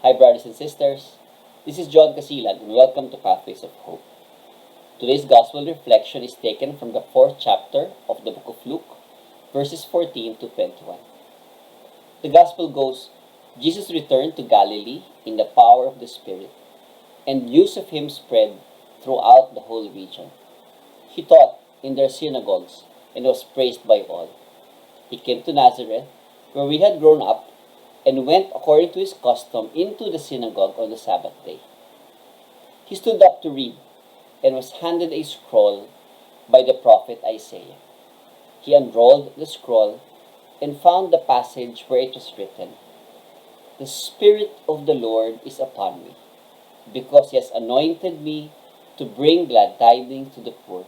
Hi, brothers and sisters. This is John Casilag, and welcome to Pathways of Hope. Today's Gospel reflection is taken from the 4th chapter of the book of Luke, verses 14 to 21. The Gospel goes, Jesus returned to Galilee in the power of the Spirit, and news of him spread throughout the whole region. He taught in their synagogues and was praised by all. He came to Nazareth, where he had grown up, and went according to his custom into the synagogue on the Sabbath day. He stood up to read, and was handed a scroll by the prophet Isaiah. He unrolled the scroll and found the passage where it was written, "The Spirit of the Lord is upon me, because he has anointed me to bring glad tidings to the poor.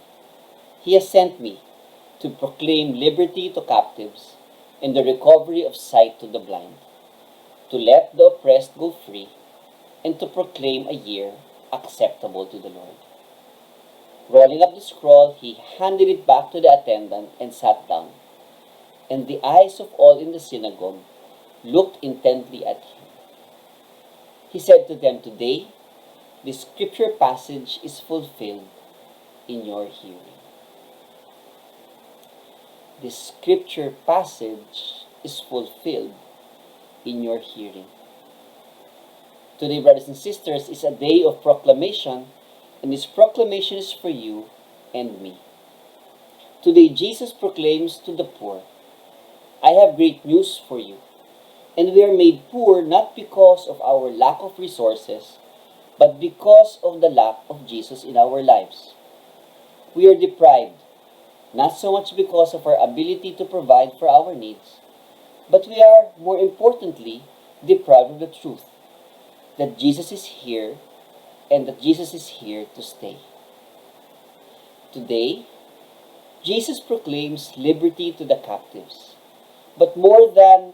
He has sent me to proclaim liberty to captives and the recovery of sight to the blind, to let the oppressed go free, and to proclaim a year acceptable to the Lord." Rolling up the scroll, he handed it back to the attendant and sat down. And the eyes of all in the synagogue looked intently at him. He said to them, "Today, this scripture passage is fulfilled in your hearing." This scripture passage is fulfilled in your hearing. Today, brothers and sisters, is a day of proclamation, and this proclamation is for you and me. Today, Jesus proclaims to the poor, "I have great news for you." And we are made poor not because of our lack of resources, but because of the lack of Jesus in our lives. We are deprived, not so much because of our ability to provide for our needs, but we are, more importantly, deprived of the truth that Jesus is here and that Jesus is here to stay. Today, Jesus proclaims liberty to the captives. But more than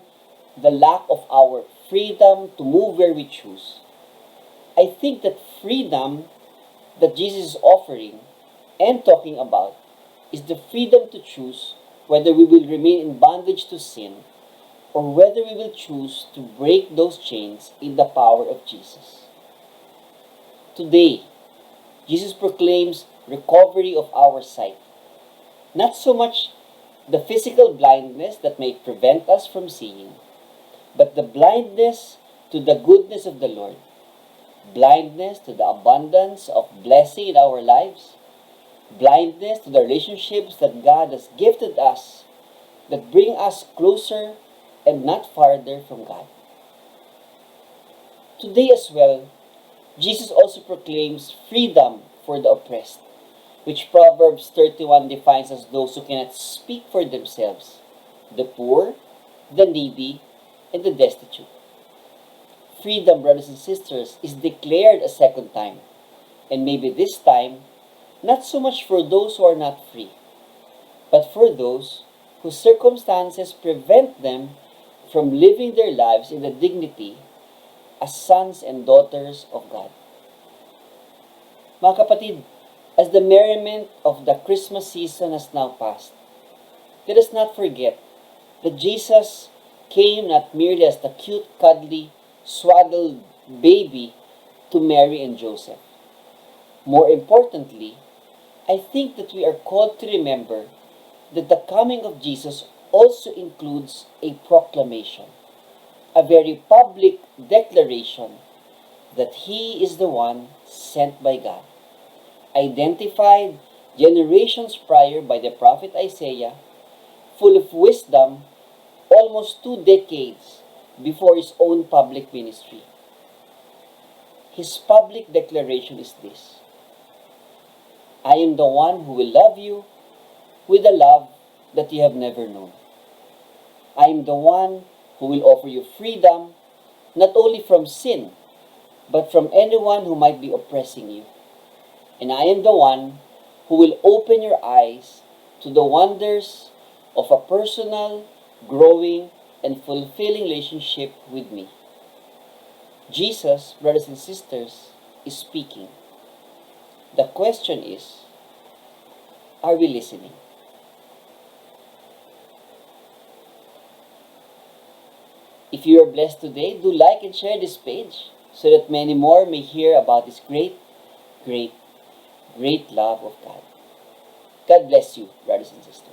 the lack of our freedom to move where we choose, I think that freedom that Jesus is offering and talking about is the freedom to choose whether we will remain in bondage to sin or whether we will choose to break those chains in the power of Jesus. Today, Jesus proclaims recovery of our sight. Not so much the physical blindness that may prevent us from seeing, but the blindness to the goodness of the Lord, blindness to the abundance of blessing in our lives, blindness to the relationships that God has gifted us that bring us closer and not farther from God. Today as well, Jesus also proclaims freedom for the oppressed, which Proverbs 31 defines as those who cannot speak for themselves, the poor, the needy, and the destitute. Freedom, brothers and sisters, is declared a second time, and maybe this time, not so much for those who are not free, but for those whose circumstances prevent them from living their lives in the dignity as sons and daughters of God. Mga kapatid, as the merriment of the Christmas season has now passed, let us not forget that Jesus came not merely as the cute, cuddly, swaddled baby to Mary and Joseph. More importantly, I think that we are called to remember that the coming of Jesus also includes a proclamation, a very public declaration that he is the one sent by God, identified generations prior by the prophet Isaiah, full of wisdom, almost 2 decades before his own public ministry. His public declaration is this: "I am the one who will love you with a love that you have never known. I am the one who will offer you freedom, not only from sin, but from anyone who might be oppressing you. And I am the one who will open your eyes to the wonders of a personal, growing, and fulfilling relationship with me." Jesus, brothers and sisters, is speaking. The question is, are we listening? If you are blessed today, do like and share this page so that many more may hear about this great, great, great love of God. God bless you, brothers and sisters.